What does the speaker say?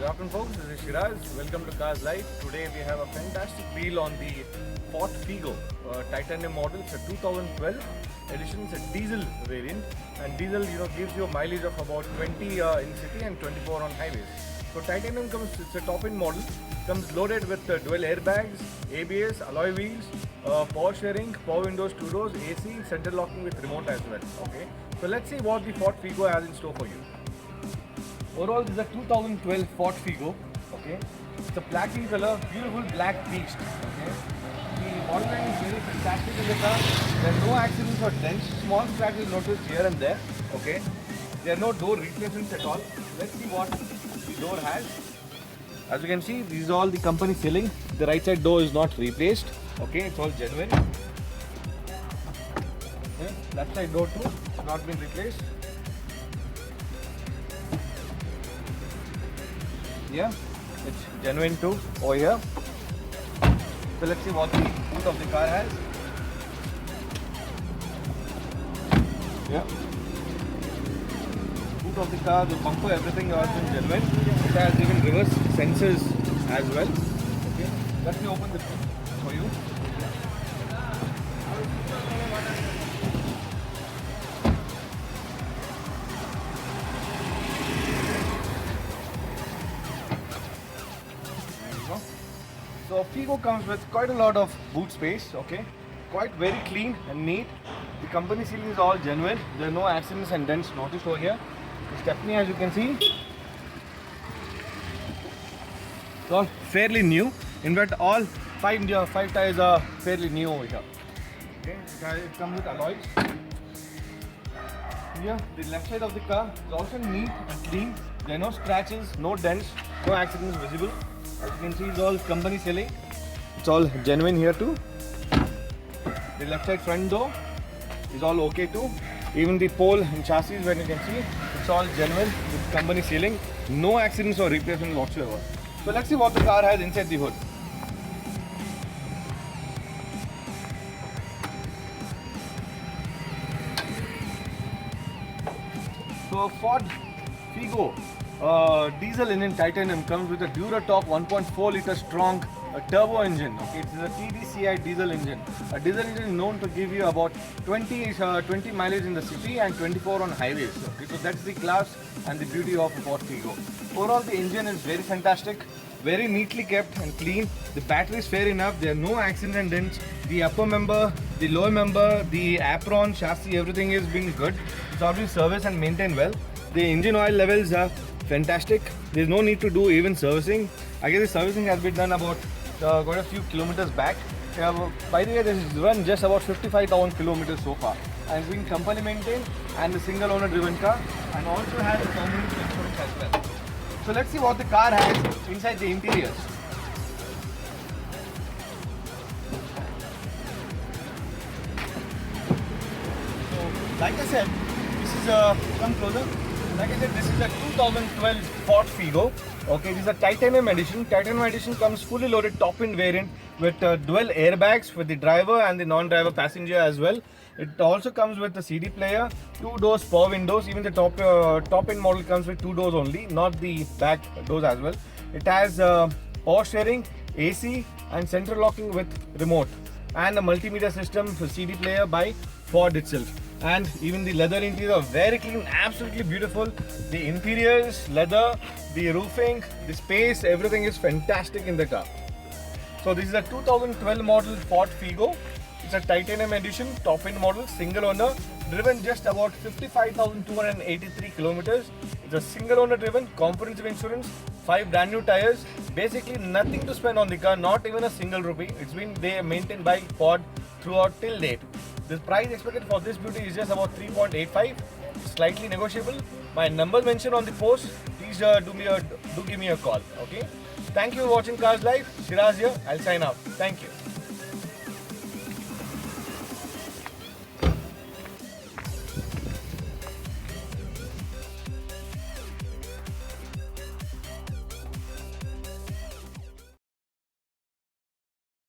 Good afternoon folks, this is Shiraz. Welcome to Cars Live. Today we have a fantastic deal on the Ford Figo titanium model. It's a 2012 edition. It's a diesel variant, and diesel gives you a mileage of about 20 in city and 24 on highways. So titanium it's a top-end model. Comes loaded with dual airbags, ABS, alloy wheels, power steering, power windows, two doors, AC, center locking with remote as well. Okay. So let's see what the Ford Figo has in store for you. Overall, this is a 2012 Ford Figo. Okay, it's a black in color, beautiful black beast. Okay, the model line is very fantastic in the car. There are no accidents or dents. Small scratches noticed here and there. Okay, there are no door replacements at all. Let's see what the door has. As you can see, these are all the company sealing. The right side door is not replaced. Okay, it's all genuine. Okay, left side door too, not been replaced. Yeah, it's genuine too over here. So let's see what the boot of the car has. Yeah, boot of the car, the bumper, everything is also genuine. It has even reverse sensors as well. Okay, let me open the boot for you. So Figo comes with quite a lot of boot space, okay, quite very clean and neat. The company sealing is all genuine. There are no accidents and dents noticed over here. The stepney, as you can see, it's all fairly new. In fact, all five tires are fairly new over here. Okay, it comes with alloys. Here, the left side of the car is also neat and clean. There are no scratches, no dents, no accidents visible. As you can see, it's all company sealing. It's all genuine here too. The left side front door is all okay too. Even the pole and chassis, when you can see, it's all genuine with company sealing. No accidents or replacement whatsoever. So let's see what the car has inside the hood. So Ford Figo diesel engine titanium comes with a Duratorq 1.4 liter strong turbo engine. Okay, it's a TDCI diesel engine. A diesel engine is known to give you about 20 mileage in the city and 24 on highways. Okay, so that's the class and the beauty of Ford Figo. Overall, the engine is very fantastic, very neatly kept and clean. The battery is fair enough. There are no accident and dents. The upper member, the lower member, the apron, chassis, everything is being good. It's already serviced and maintained well. The engine oil levels are fantastic. There's no need to do even servicing. I guess the servicing has been done about quite a few kilometers back. By the way, this is run just about 55,000 kilometers so far, and it's been company maintained and a single owner driven car, and also has a comprehensive insurance as well. So let's see what the car has inside the interiors. So like I said, this is come closer. Like I said, this is a 2012 Ford Figo. Okay, this is a titanium edition. Titanium edition comes fully loaded top-end variant with dual airbags for the driver and the non-driver passenger as well. It also comes with a CD player, two doors, power windows. Even the top-end model comes with two doors only, not the back doors as well. It has power steering, AC, and central locking with remote, and a multimedia system for CD player by Ford itself. And even the leather interior, very clean, absolutely beautiful. The interiors, leather, the roofing, the space, everything is fantastic in the car. So this is a 2012 model Ford Figo. It's a titanium edition, top-end model, single owner, driven just about 55,283 kilometers. It's a single owner driven, comprehensive insurance, 5 brand new tires. Basically nothing to spend on the car, not even a single rupee. It's been maintained by Ford throughout till date. The price expected for this beauty is just about 3.85, slightly negotiable. My number mentioned on the post. Please do give me a call. Okay. Thank you for watching Cars Live. Shiraz here. I'll sign off. Thank you.